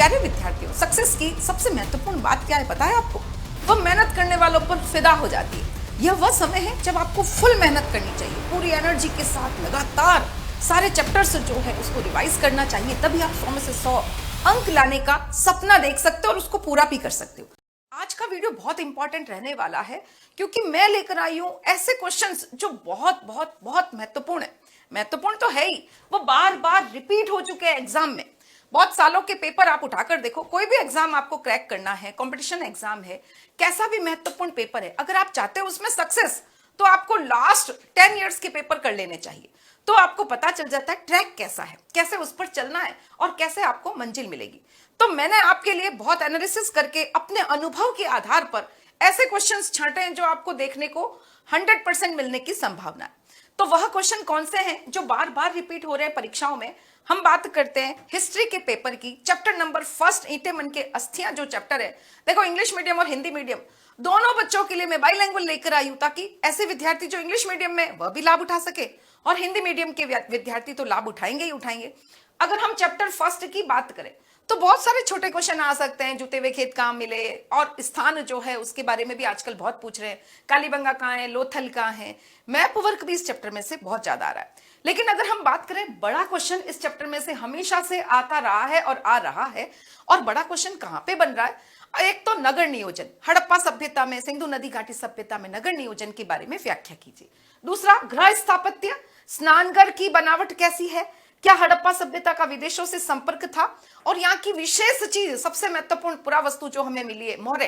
प्यारे विद्यार्थियों, सक्सेस की सबसे महत्वपूर्ण बात क्या है पता है आपको? वह मेहनत करने वालों पर फिदा हो जाती है। यह वह समय है जब आपको फुल मेहनत करनी चाहिए, पूरी एनर्जी के साथ लगातार सारे चैप्टर्स जो है उसको रिवाइज करना चाहिए। तभी आप 100 में से 100 अंक लाने का सपना देख सकते हो और उसको पूरा भी कर सकते हो। आज का वीडियो बहुत इंपॉर्टेंट रहने वाला है क्योंकि मैं लेकर आई हूं ऐसे क्वेश्चंस जो बहुत बहुत बहुत महत्वपूर्ण है। महत्वपूर्ण तो है ही, वो बार बार रिपीट हो चुके हैं एग्जाम में। बहुत सालों के पेपर आप उठाकर देखो, कोई भी एग्जाम आपको क्रैक करना है, कंपटीशन एग्जाम है, कैसा भी महत्वपूर्ण पेपर है, अगर आप चाहते हो उसमें सक्सेस, तो आपको लास्ट 10 इयर्स के पेपर कर लेने चाहिए। तो आपको पता चल जाता है ट्रैक कैसा है, कैसे उस पर चलना है और कैसे आपको मंजिल मिलेगी। तो मैंने आपके लिए बहुत एनालिसिस करके अपने अनुभव के आधार पर ऐसे क्वेश्चंस छांटे हैं जो आपको देखने को 100% मिलने की संभावना है। तो वह क्वेश्चन कौन से हैं जो बार बार रिपीट हो रहे हैं परीक्षाओं में? हम बात करते हैं हिस्ट्री के पेपर की, चैप्टर नंबर 1 ईंटे मन के अस्थियां जो चैप्टर है। देखो, इंग्लिश मीडियम और हिंदी मीडियम दोनों बच्चों के लिए मैं बाइलैंग्वेज लेकर आई हूं, ताकि ऐसे विद्यार्थी जो इंग्लिश मीडियम में वह भी लाभ उठा सके और हिंदी मीडियम के विद्यार्थी तो लाभ उठाएंगे ही उठाएंगे। अगर हम चैप्टर 1 की बात करें तो बहुत सारे छोटे क्वेश्चन आ सकते हैं। जूते हुए खेत कहाँ मिले, और स्थान जो है उसके बारे में भी आजकल बहुत पूछ रहे हैं। कालीबंगा कहाँ है, लोथल कहाँ है, मैप वर्क भी इस चैप्टर में से बहुत ज्यादा आ रहा है। लेकिन अगर हम बात करें, बड़ा क्वेश्चन इस चैप्टर में से हमेशा से आता रहा है और आ रहा है। और बड़ा क्वेश्चन कहाँ पे बन रहा है? एक तो नगर नियोजन, हड़प्पा सभ्यता में, सिंधु नदी घाटी सभ्यता में नगर नियोजन के बारे में व्याख्या कीजिए। दूसरा, गृह स्थापत्य, स्नानघर की बनावट कैसी है, क्या हड़प्पा सभ्यता का विदेशों से संपर्क था, और यहाँ की विशेष चीज, सबसे महत्वपूर्ण पुरावस्तु जो हमें मिली है, मौर्य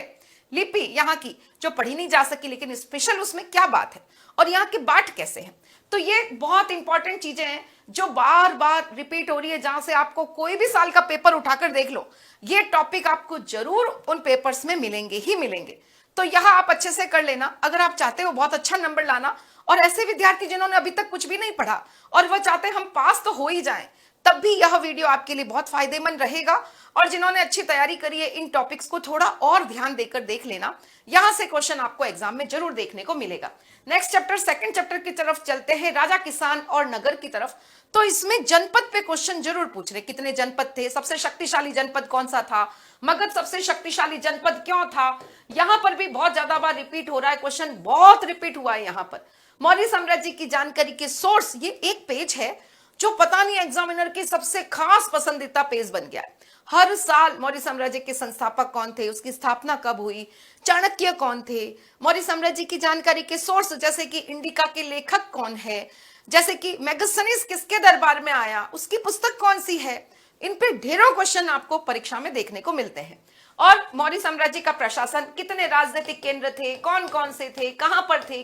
लिपि, यहाँ की जो पढ़ी नहीं जा सकी, लेकिन स्पेशल उसमें क्या बात है, और यहाँ के बाट कैसे हैं। तो ये बहुत इंपॉर्टेंट चीजें हैं जो बार बार रिपीट हो रही है, जहां से आपको कोई भी साल का पेपर उठाकर देख लो, ये टॉपिक आपको जरूर उन पेपर्स में मिलेंगे ही मिलेंगे। तो यह आप अच्छे से कर लेना अगर आप चाहते हो बहुत अच्छा नंबर लाना। और ऐसे विद्यार्थी जिन्होंने अभी तक कुछ भी नहीं पढ़ा और वह चाहते हैं हम पास तो हो ही जाएं, तब भी यह वीडियो आपके लिए बहुत फायदेमंद रहेगा। और जिन्होंने अच्छी तैयारी करी है, इन टॉपिक्स को थोड़ा और ध्यान देकर देख लेना, यहां से क्वेश्चन आपको एग्जाम में जरूर देखने को मिलेगा। नेक्स्ट चैप्टर, सेकंड चैप्टर की तरफ चलते हैं, राजा किसान और नगर की तरफ। तो इसमें जनपद पे क्वेश्चन जरूर पूछ रहे, कितने जनपद थे, सबसे शक्तिशाली जनपद कौन सा था, मगध सबसे शक्तिशाली जनपद क्यों था। यहां पर भी बहुत ज्यादा बार रिपीट हो रहा है, क्वेश्चन बहुत रिपीट हुआ है यहां पर। मौर्य साम्राज्य की जानकारी के सोर्स, ये एक पेज है जो पता नहीं एग्जामिनर की सबसे खास पसंदीदा पेज बन गया है। हर साल मौर्य साम्राज्य के संस्थापक कौन थे, उसकी स्थापना कब हुई, चाणक्य कौन थे, मौर्य साम्राज्य की जानकारी के सोर्स जैसे कि इंडिका के लेखक कौन है, जैसे कि मेगास्थनीज किसके दरबार में आया, उसकी पुस्तक कौन सी है। इन पे ढेरों क्वेश्चन आपको परीक्षा में देखने को मिलते हैं। और मौर्य साम्राज्य का प्रशासन, कितने राजनीतिक केंद्र थे, कौन कौन से थे, कहां पर थे,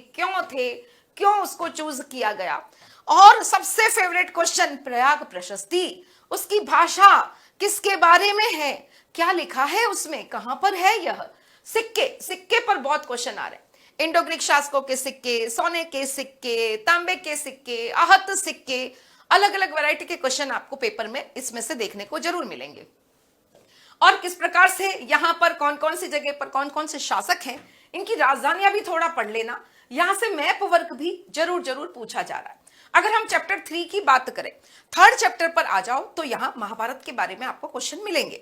क्यों उसको चूज किया गया। और सबसे फेवरेट क्वेश्चन, प्रयाग प्रशस्ति, उसकी भाषा किसके बारे में है, क्या लिखा है उसमें, कहां पर है यह। सिक्के पर बहुत क्वेश्चन आ रहे हैं। इंडो ग्रीक शासकों के सिक्के, सोने के सिक्के, तांबे के सिक्के, आहत सिक्के, अलग अलग वैरायटी के क्वेश्चन आपको पेपर में इसमें से देखने को जरूर मिलेंगे। और किस प्रकार से यहाँ पर कौन कौन सी जगह पर कौन कौन से शासक हैं, इनकी राजधानियां भी थोड़ा पढ़ लेना। यहां से मैप वर्क भी जरूर जरूर पूछा जा रहा है। अगर हम चैप्टर 3 की बात करें, थर्ड चैप्टर पर आ जाओ, तो यहाँ महाभारत के बारे में आपको क्वेश्चन मिलेंगे।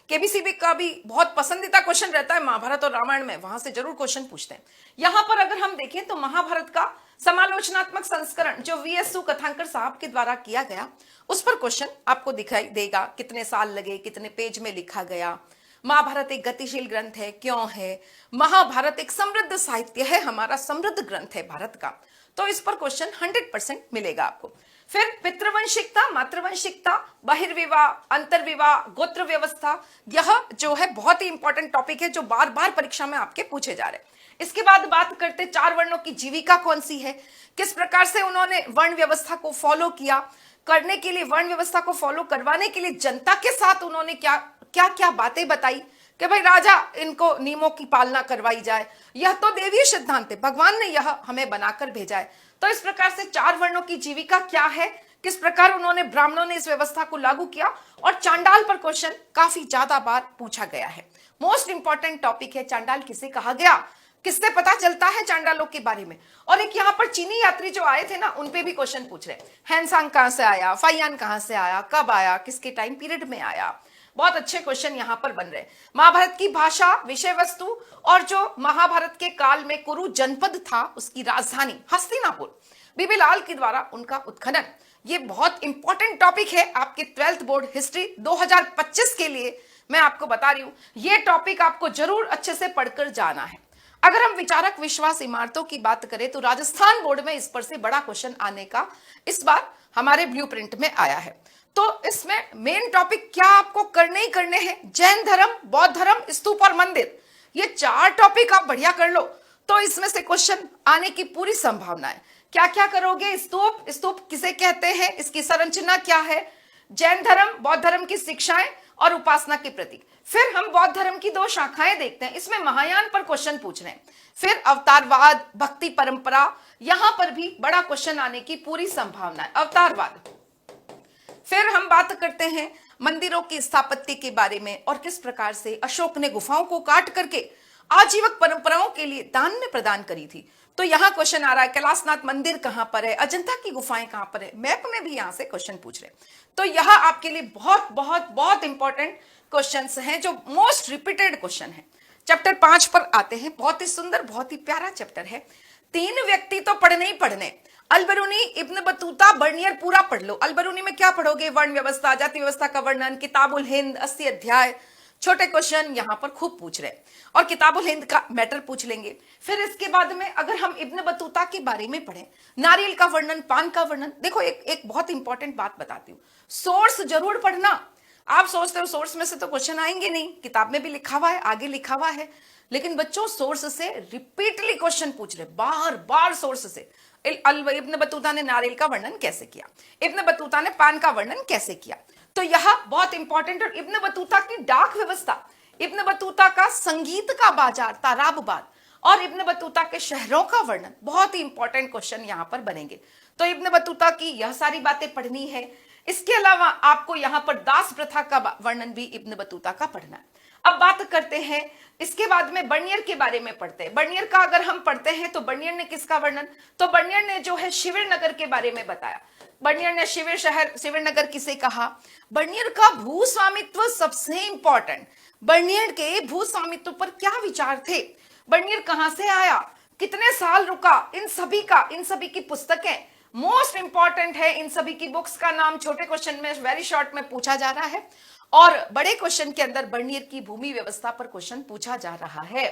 केबीसीबी का भी बहुत पसंदीदा क्वेश्चन रहता है महाभारत और रामायण में, वहां से जरूर क्वेश्चन पूछते हैं। यहां पर अगर हम देखें तो महाभारत का समालोचनात्मक संस्करण जो वीएस कथांकर साहब के द्वारा किया गया, उस पर क्वेश्चन आपको दिखाई देगा। कितने साल लगे, कितने पेज में लिखा गया, महाभारत एक गतिशील ग्रंथ है, क्यों है, महाभारत एक समृद्ध साहित्य है, हमारा समृद्ध ग्रंथ है भारत का। तो इस पर क्वेश्चन 100% मिलेगा आपको। फिर पितृवंशिकता, मातृवंशिकता, बहिर्विवाह, अंतर्विवाह, गोत्र व्यवस्था, यह जो है बहुत ही इंपॉर्टेंट टॉपिक है जो बार बार परीक्षा में आपके पूछे जा रहे हैं। इसके बाद बात करते 4 वर्णों की जीविका कौन सी है, किस प्रकार से उन्होंने वर्ण व्यवस्था को फॉलो किया, करने के लिए वर्ण व्यवस्था को फॉलो करवाने के लिए जनता के साथ उन्होंने क्या क्या बातें बताई कि भाई राजा इनको नियमों की पालना करवाई जाए। यह तो देवीय सिद्धांत है, भगवान ने यह हमें बनाकर भेजा है। तो इस प्रकार से 4 वर्णों की जीविका क्या है, किस प्रकार उन्होंने, ब्राह्मणों ने इस व्यवस्था को लागू किया, और चांडाल पर क्वेश्चन काफी ज्यादा बार पूछा गया है। मोस्ट इंपॉर्टेंट टॉपिक है, चांडाल किसे कहा गया, किससे पता चलता है चांडालों के बारे में। और एक यहाँ पर चीनी यात्री जो आए थे ना, उन पे भी क्वेश्चन पूछ रहे हैं। हैंसांग कहां से आया, फाइयान कहां से आया, कब आया, किसके टाइम पीरियड में आया, बहुत अच्छे क्वेश्चन यहाँ पर बन रहे हैं। महाभारत की भाषा, विषय वस्तु और जो महाभारत के काल में कुरु जनपद था उसकी राजधानी हस्तिनापुर, बीबी लाल के द्वारा उनका उत्खनन। ये बहुत इंपॉर्टेंट टॉपिक है आपके 12th बोर्ड हिस्ट्री 2025 के लिए। मैं आपको बता रही हूं ये टॉपिक आपको जरूर अच्छे से पढ़कर जाना है। अगर हम विचारक विश्वास इमारतों की बात करें तो राजस्थान बोर्ड में इस पर से बड़ा क्वेश्चन आने का इस बार हमारे ब्लूप्रिंट में आया है। तो इसमें मेन टॉपिक क्या आपको करने ही करने हैं, जैन धर्म, बौद्ध धर्म, स्तूप और मंदिर। ये 4 टॉपिक आप बढ़िया कर लो तो इसमें से क्वेश्चन आने की पूरी संभावना है। क्या क्या करोगे? स्तूप, स्तूप किसे कहते हैं, इसकी संरचना क्या है, जैन धर्म, बौद्ध धर्म की शिक्षाएं और उपासना के प्रतीक। फिर हम बौद्ध धर्म की 2 शाखाएं देखते हैं, इसमें महायान पर क्वेश्चन पूछ रहे हैं। फिर अवतारवाद, भक्ति परंपरा, यहां पर भी बड़ा क्वेश्चन आने की पूरी संभावना है, अवतारवाद। फिर हम बात करते हैं मंदिरों की स्थापत्य के बारे में और किस प्रकार से अशोक ने गुफाओं को काट करके आजीवक परंपराओं के लिए दान में प्रदान करी थी। तो यहां क्वेश्चन आ रहा है कैलाशनाथ मंदिर कहां पर है, अजंता की गुफाएं कहां पर है, मैप में भी यहां से क्वेश्चन पूछ रहे हैं। तो यह आपके लिए बहुत बहुत बहुत इंपॉर्टेंट क्वेश्चंस हैं जो मोस्ट रिपीटेड क्वेश्चन है। चैप्टर 5 पर आते हैं, बहुत ही सुंदर, बहुत ही प्यारा चैप्टर है। 3 व्यक्ति तो पढ़ने ही पढ़ने, अलबरूनी, इब्न बतूता, बर्नियर पूरा पढ़ लो। अलबरूनी में क्या पढ़ोगे? वर्ण व्यवस्था, जाति व्यवस्था का वर्णन, किताबुल हिंद 80 अध्याय, छोटे क्वेश्चन यहां पर खूब पूछ रहे हैं और किताबुल हिंद का मैटर पूछ लेंगे। फिर इसके बाद में अगर हम इब्न बतूता के बारे में पढ़ें, नारियल का वर्णन, पान का वर्णन। देखो एक बहुत इंपॉर्टेंट बात बताती हूँ, सोर्स जरूर पढ़ना। आप सोचते हो सोर्स में से तो क्वेश्चन आएंगे नहीं, किताब में भी लिखा हुआ है, आगे लिखा हुआ है, लेकिन बच्चों सोर्स से रिपीटली क्वेश्चन पूछ रहे, बार बार सोर्स से। इब्न बतूता ने नारियल का वर्णन कैसे किया, इब्न बतूता ने पान का वर्णन कैसे किया, तो यह बहुत इंपॉर्टेंट। और इब्न बतूता की डाक व्यवस्था, इब्न बतूता का संगीत का बाजार ताराबबाद और इब्न बतूता के शहरों का वर्णन, बहुत ही इंपॉर्टेंट क्वेश्चन यहां पर बनेंगे। तो इब्न बतूता की यह सारी बातें पढ़नी है। इसके अलावा आपको यहां पर दास प्रथा का वर्णन भी इब्न बतूता का पढ़ना है। अब बात करते हैं इसके बाद में बर्नियर के बारे में पढ़ते हैं। बर्नियर का अगर हम पढ़ते हैं तो बर्नियर ने किसका वर्णन, तो बर्नियर ने जो है शिविर नगर के बारे में बताया। बर्नियर ने शिविर शहर, शिविर नगर किसे कहा? बर्नियर का भू स्वामित्व सबसे इंपॉर्टेंट। बर्नियर के भू स्वामित्व पर क्या विचार थे, बर्नियर कहां से आया, कितने साल रुका, इन सभी की पुस्तकें मोस्ट इंपॉर्टेंट है। इन सभी की बुक्स का नाम छोटे क्वेश्चन में वेरी शॉर्ट में पूछा जा रहा है और बड़े क्वेश्चन के अंदर बर्नियर की भूमि व्यवस्था पर क्वेश्चन पूछा जा रहा है।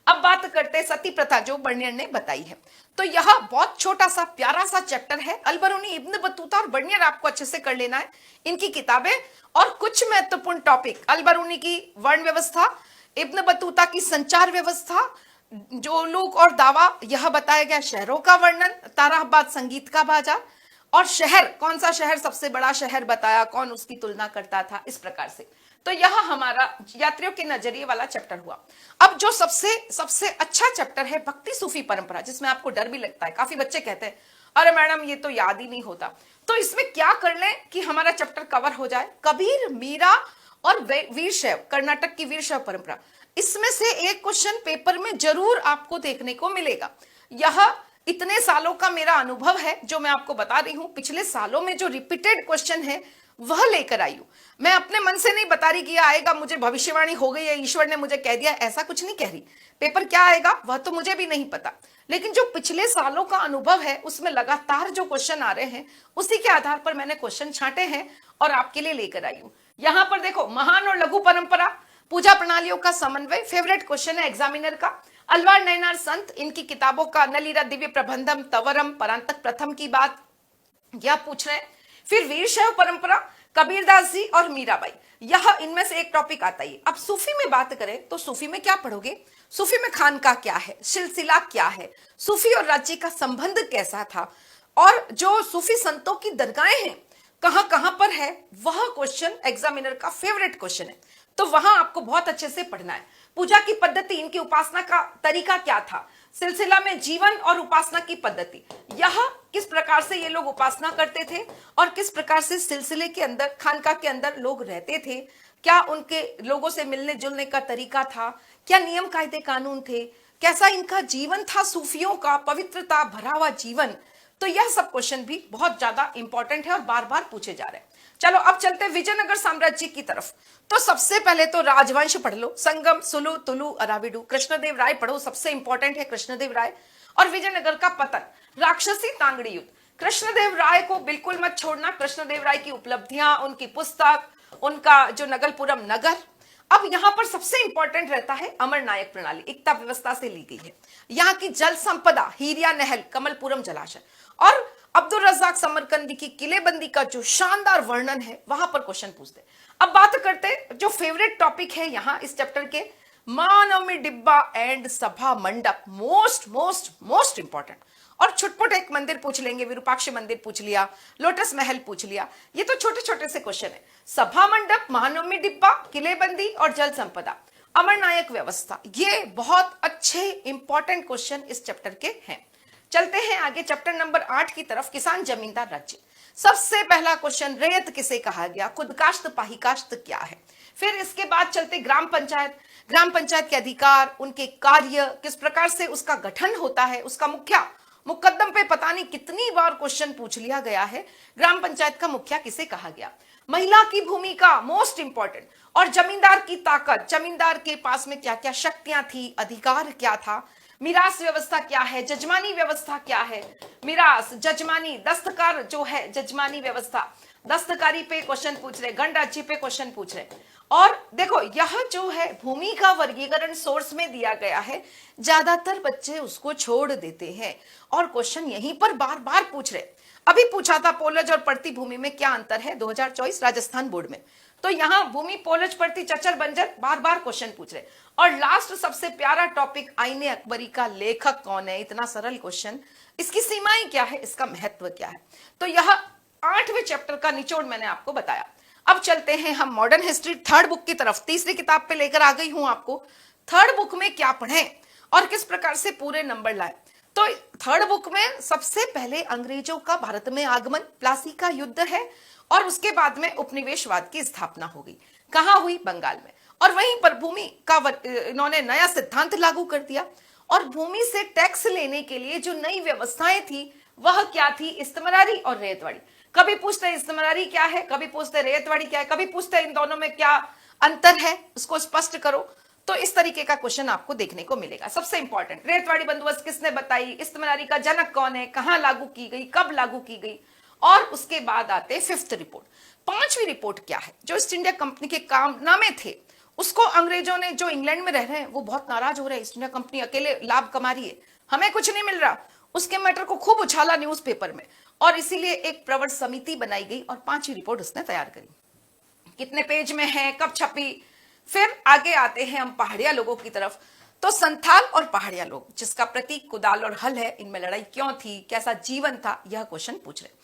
अब बात करते हैं सती प्रथा जो बर्नियर ने बताई है। तो यह बहुत छोटा सा प्यारा सा चैप्टर है। अलबरूनी, इब्न बतूता और बर्नियर आपको अच्छे से कर लेना है, इनकी किताबें और कुछ महत्वपूर्ण टॉपिक। अलबरूनी की वर्ण व्यवस्था, इब्न बतूता की संचार व्यवस्था, जो लोग और दावा, यह बताया गया शहरों का वर्णन, ताराबाद संगीत का बाजार और शहर, कौन सा शहर सबसे बड़ा शहर बताया, कौन उसकी तुलना करता था, इस प्रकार से। तो यह हमारा यात्रियों के नजरिए वाला चैप्टर हुआ। अब जो सबसे अच्छा चैप्टर है भक्ति सूफी परंपरा, जिसमें आपको डर भी लगता है, काफी बच्चे कहते हैं अरे मैडम ये तो याद ही नहीं होता। तो इसमें क्या कर लें कि हमारा चैप्टर कवर हो जाए? कबीर, मीरा और वीरशैव, कर्नाटक की वीरशैव परंपरा, इसमें से एक क्वेश्चन पेपर में जरूर आपको देखने को मिलेगा। यह इतने सालों का मेरा अनुभव है जो मैं आपको बता रही हूं, पिछले सालों में जो रिपीटेड क्वेश्चन है वह लेकर आई हूं। मैं अपने मन से नहीं बता रही कि आएगा, मुझे भविष्यवाणी हो गई है, ईश्वर ने मुझे कह दिया, ऐसा कुछ नहीं कह रही। पेपर क्या आएगा वह तो मुझे भी नहीं पता, लेकिन जो पिछले सालों का अनुभव है उसमें लगातार जो क्वेश्चन आ रहे हैं उसी के आधार पर मैंने क्वेश्चन छांटे हैं और आपके लिए लेकर आई हूं। यहां पर देखो, महान और लघु परंपरा, पूजा प्रणालियों का समन्वय, फेवरेट क्वेश्चन है एग्जामिनर का। अलवार नयनार संत, इनकी किताबों का नलीरा दिव्य प्रबंधम, तवरम, परांतक प्रथम की बात यह पूछ रहे हैं। फिर वीरशैव परंपरा, कबीरदास जी और मीराबाई, यह इनमें से एक टॉपिक आता ही। अब सूफी में बात करें तो सूफी में क्या पढ़ोगे? सूफी में खानका क्या है, सिलसिला क्या है, सूफी और राज्य का संबंध कैसा था, और जो सूफी संतों की दरगाहें हैं कहां कहां पर है, वह क्वेश्चन एग्जामिनर का फेवरेट क्वेश्चन है। तो वहां आपको बहुत अच्छे से पढ़ना है। पूजा की पद्धति, इनकी उपासना का तरीका क्या था, सिलसिला में जीवन और उपासना की पद्धति, यह किस प्रकार से ये लोग उपासना करते थे और किस प्रकार से सिलसिले के अंदर, खानका के अंदर लोग रहते थे, क्या उनके लोगों से मिलने जुलने का तरीका था, क्या नियम कायदे कानून थे, कैसा इनका जीवन था, सूफियों का पवित्रता भरा हुआ जीवन। तो यह सब क्वेश्चन भी बहुत ज्यादा इंपॉर्टेंट है और बार बार पूछे जा रहे हैं। चलो अब चलते हैं विजयनगर साम्राज्य की तरफ। तो सबसे पहले तो राजवंश पढ़ लो, संगम, सुलु, तुलु, अराविडु। कृष्णदेव राय पढ़ो, सबसे इंपॉर्टेंट है कृष्णदेव राय। और विजयनगर का पतन, राक्षसी तांगड़ी युद्ध। कृष्णदेव राय को बिल्कुल मत छोड़ना, कृष्णदेव राय की उपलब्धियां, उनकी पुस्तक, उनका जो नगलपुरम नगर। अब यहां पर सबसे इंपॉर्टेंट रहता है अमर नायक प्रणाली, एकता व्यवस्था से ली गई है। यहाँ की जल संपदा, हीरिया नहर, कमलपुरम जलाशय। और अब्दुल रज्जाक समरकंदी की किलेबंदी का जो शानदार वर्णन है, वहां पर क्वेश्चन पूछते। अब बात करते जो फेवरेट टॉपिक है यहाँ इस चैप्टर के, महानवमी डिब्बा एंड सभा मंडप। Most most most important. और छुटपुट एक मंदिर पूछ लेंगे, विरूपाक्ष मंदिर पूछ लिया, लोटस महल पूछ लिया। ये तो छोटे छोटे से क्वेश्चन है। सभा मंडप, महानवमी डिब्बा, किलेबंदी और जल संपदा, अमरनायक व्यवस्था, ये बहुत अच्छे इंपॉर्टेंट क्वेश्चन इस चैप्टर के हैं। चलते हैं आगे चैप्टर नंबर 8 की तरफ, किसान जमींदार राज्य। सबसे पहला क्वेश्चन, रैयत किसे कहा गया, खुदकाश्त पाहीकाश्त क्या है। फिर इसके बाद चलते ग्राम पंचायत, ग्राम पंचायत के अधिकार, उनके कार्य, किस प्रकार से उसका गठन होता है, उसका मुखिया, मुकद्दम पे पता नहीं कितनी बार क्वेश्चन पूछ लिया गया है, ग्राम पंचायत का मुखिया किसे कहा गया। महिला की भूमिका मोस्ट इंपॉर्टेंट। और जमींदार की ताकत, जमींदार के पास में क्या क्या शक्तियां थी, अधिकार क्या था, मिरास व्यवस्था क्या है, जजमानी व्यवस्था क्या है, मिरास, जजमानी, दस्तकार जो है जजमानी व्यवस्था, दस्तकारी पे क्वेश्चन पूछ रहे, गणराज्य पे क्वेश्चन पूछ रहे। और देखो यह जो है भूमि का वर्गीकरण सोर्स में दिया गया है, ज्यादातर बच्चे उसको छोड़ देते हैं और क्वेश्चन यहीं पर बार बार पूछ रहे। अभी पूछा था पोलज और पड़ती भूमि में क्या अंतर है, 2024 राजस्थान बोर्ड में। तो यहाँ भूमि, पोलज, पड़ती, चचर, बंजर, बार बार क्वेश्चन पूछ रहे। और लास्ट सबसे प्यारा टॉपिक, आईने अकबरी का लेखक कौन है। इतना सरल क्वेश्चन, इसकी सीमाएं क्या है, इसका महत्व क्या है। तो यह 8वें चैप्टर का निचोड़ मैंने आपको बताया। अब चलते हैं हम मॉडर्न हिस्ट्री थर्ड बुक की तरफ। तीसरी किताब पे लेकर आ गई हूं आपको। थर्ड बुक में क्या पढ़ें और किस प्रकार से पूरे नंबर लाए। तो थर्ड बुक में सबसे पहले अंग्रेजों का भारत में आगमन, प्लासी का युद्ध है। और उसके बाद में उपनिवेशवाद की स्थापना हो गई। कहां हुई, बंगाल में। और वहीं पर भूमि का इन्होंने नया सिद्धांत लागू कर दिया। और भूमि से टैक्स लेने के लिए जो नई व्यवस्थाएं थी वह क्या थी, इस्तमरारी और रैयतवाड़ी। कभी पूछते इस्तमरारी क्या है, कभी पूछते रैयतवाड़ी क्या है, कभी पूछते इन दोनों में क्या अंतर है, उसको स्पष्ट करो। तो इस तरीके का क्वेश्चन आपको देखने को मिलेगा। सबसे इंपॉर्टेंट, रैयतवाड़ी बंदोबस्त किसने बताई, इस्तमरारी का जनक कौन है, कहां लागू की गई, कब लागू की गई। और उसके बाद आते 5th रिपोर्ट। 5वीं रिपोर्ट क्या है, जो ईस्ट इंडिया कंपनी के काम नामे थे उसको अंग्रेजों ने, जो इंग्लैंड में रह रहे हैं वो बहुत नाराज हो रहे हैं, ईस्ट इंडिया कंपनी अकेले लाभ कमा रही है, हमें कुछ नहीं मिल रहा। उसके मैटर को खूब उछाला न्यूज़पेपर में और इसीलिए एक प्रवर समिति बनाई गई और 5वीं रिपोर्ट उसने तैयार करी। कितने पेज में है, कब छपी। फिर आगे आते हैं हम पहाड़िया लोगों की तरफ। तो संथाल और पहाड़िया लोग, जिसका प्रतीक कुदाल और हल है, इनमें लड़ाई क्यों थी, कैसा जीवन था, यह क्वेश्चन पूछ रहे।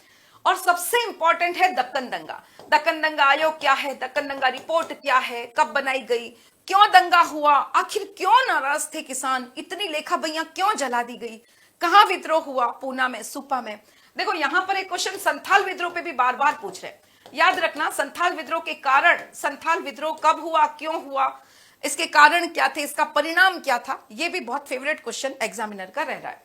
और सबसे इंपॉर्टेंट है दक्कन दंगा। दक्कन दंगा आयोग क्या है, दक्कन दंगा रिपोर्ट क्या है, कब बनाई गई, क्यों दंगा हुआ, आखिर क्यों नाराज थे किसान, इतनी लेखा बहियां क्यों जला दी गई, कहां विद्रोह हुआ, पूना में, सुपा में। देखो यहां पर एक क्वेश्चन संथाल विद्रोह पे भी बार बार पूछ रहे। याद रखना, संथाल विद्रोह के कारण, संथाल विद्रोह कब हुआ, क्यों हुआ, इसके कारण क्या थे, इसका परिणाम क्या था, यह भी बहुत फेवरेट क्वेश्चन एग्जामिनर का रह रहा है।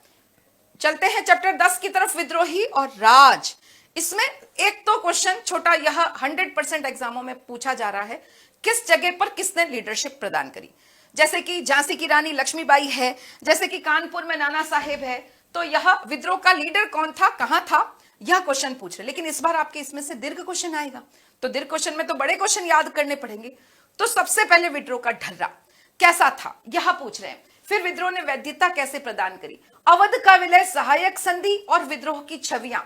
चलते हैं चैप्टर 10 की तरफ, विद्रोही और राज। इसमें एक तो क्वेश्चन छोटा, यह 100% एग्जामों में पूछा जा रहा है, किस जगह पर किसने लीडरशिप प्रदान करी। जैसे कि झांसी की रानी लक्ष्मीबाई है, जैसे कि कानपुर में नाना साहेब है। तो यह विद्रोह का लीडर कौन था, कहां था, यह क्वेश्चन पूछ रहे। लेकिन इस बार आपके इसमें से दीर्घ क्वेश्चन आएगा, तो दीर्घ क्वेश्चन में तो बड़े क्वेश्चन याद करने पड़ेंगे। तो सबसे पहले विद्रोह का ढर्रा कैसा था, यह पूछ रहे हैं। फिर विद्रोह ने वैधता कैसे प्रदान करी, अवध का विलय, सहायक संधि और विद्रोह की छवियां,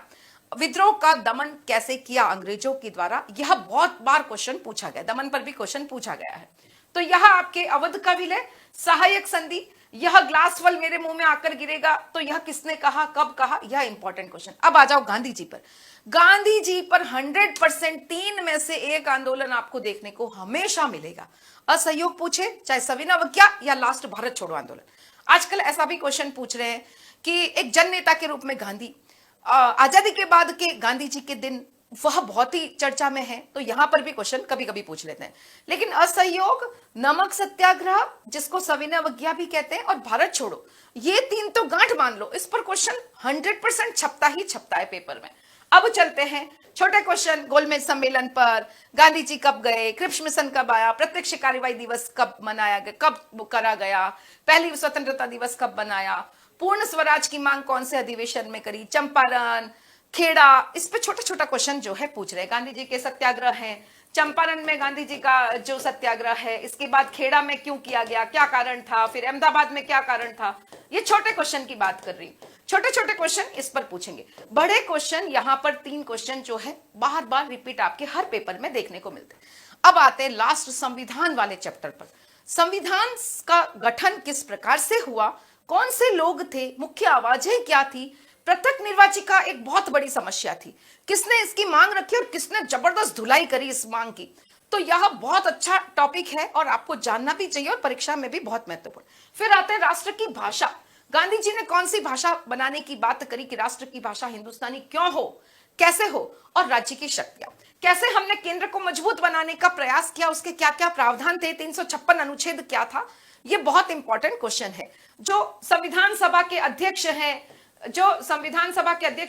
विद्रोह का दमन कैसे किया अंग्रेजों के द्वारा, यह बहुत बार क्वेश्चन पूछा गया। दमन पर भी क्वेश्चन पूछा गया है। तो यह आपके अवध का विलय, सहायक संधि, यह ग्लास फल मेरे मुंह में आकर गिरेगा, तो यह किसने कहा, कब कहा, यह इंपॉर्टेंट क्वेश्चन। अब आ जाओ गांधी जी पर। गांधी जी पर 100% 3 में से एक आंदोलन आपको देखने को हमेशा मिलेगा। असहयोग पूछे, चाहे सविनय अवज्ञा या लास्ट भारत छोड़ो आंदोलन। आजकल ऐसा भी क्वेश्चन पूछ रहे हैं कि एक जन नेता के रूप में गांधी, आजादी के बाद के गांधी जी के दिन, वह बहुत ही चर्चा में है। तो यहां पर भी क्वेश्चन कभी कभी पूछ लेते हैं। लेकिन असहयोग, नमक सत्याग्रह, जिसको सविनय अवज्ञा भी कहते हैं, और भारत छोड़ो, ये 3 तो गांठ मान लो, इस पर क्वेश्चन 100% छपता ही छपता है पेपर में। अब चलते हैं छोटे क्वेश्चन। गोलमेज सम्मेलन पर गांधी जी कब गए, क्रिप्स मिशन कब आया, प्रत्यक्ष कार्यवाही दिवस कब मनाया गया, कब करा गया, पहली स्वतंत्रता दिवस कब बनाया, पूर्ण स्वराज की मांग कौन से अधिवेशन में करी, चंपारण, खेड़ा, इस पे छोटा छोटा क्वेश्चन जो है पूछ रहे हैं। गांधी जी के सत्याग्रह हैं, चंपारण में गांधी जी का जो सत्याग्रह है, इसके बाद खेड़ा में क्यों किया गया, क्या कारण था, फिर अहमदाबाद में क्या कारण था, ये छोटे क्वेश्चन की बात कर रही हूं। छोटे छोटे क्वेश्चन इस पर पूछेंगे। बड़े क्वेश्चन यहां पर 3 क्वेश्चन जो है बार बार रिपीट आपके हर पेपर में देखने को मिलते हैं। अब आते हैं लास्ट संविधान वाले चैप्टर पर। संविधान का गठन किस प्रकार से हुआ, कौन से लोग थे, मुख्य आवाजें क्या थी, प्रत्येक निर्वाचिका एक बहुत बड़ी समस्या थी, किसने इसकी मांग रखी और किसने जबरदस्त धुलाई करी इस मांग की। तो यह बहुत अच्छा टॉपिक है और आपको जानना भी चाहिए और परीक्षा में भी बहुत महत्वपूर्ण। फिर आते हैं राष्ट्र की भाषा। गांधी जी ने कौन सी भाषा बनाने की बात करी कि राष्ट्र की भाषा हिंदुस्तानी क्यों हो, कैसे हो, और राज्य की शक्तियां कैसे, हमने केंद्र को मजबूत बनाने का प्रयास किया, उसके क्या क्या प्रावधान थे, 356 अनुच्छेद क्या था। ये बहुत इंपॉर्टेंट क्वेश्चन है। जो संविधान सभा के अध्यक्ष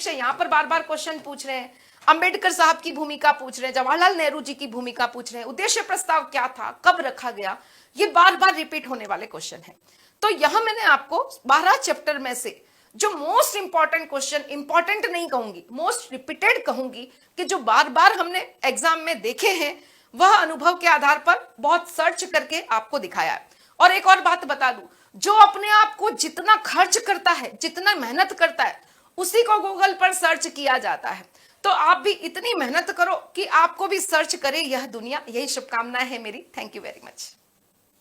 हैं, यहां पर बार बार क्वेश्चन पूछ रहे हैं। अंबेडकर साहब की भूमिका पूछ रहे हैं, जवाहरलाल नेहरू जी की भूमिका पूछ रहे हैं, उद्देश्य प्रस्ताव क्या था, कब रखा गया, ये बार बार रिपीट होने वाले क्वेश्चन है। तो यहां मैंने आपको 12 चैप्टर में से जो मोस्ट इंपॉर्टेंट क्वेश्चन, इंपॉर्टेंट नहीं कहूंगी, मोस्ट रिपीटेड कहूंगी, कि जो बार बार हमने एग्जाम में देखे हैं, वह अनुभव के आधार पर बहुत सर्च करके आपको दिखाया है। और एक और बात बता दूं, जो अपने आप को जितना खर्च करता है, जितना मेहनत करता है, उसी को गूगल पर सर्च किया जाता है। तो आप भी इतनी मेहनत करो कि आपको भी सर्च करे यह दुनिया। यही शुभकामनाएं है मेरी। Thank you very much.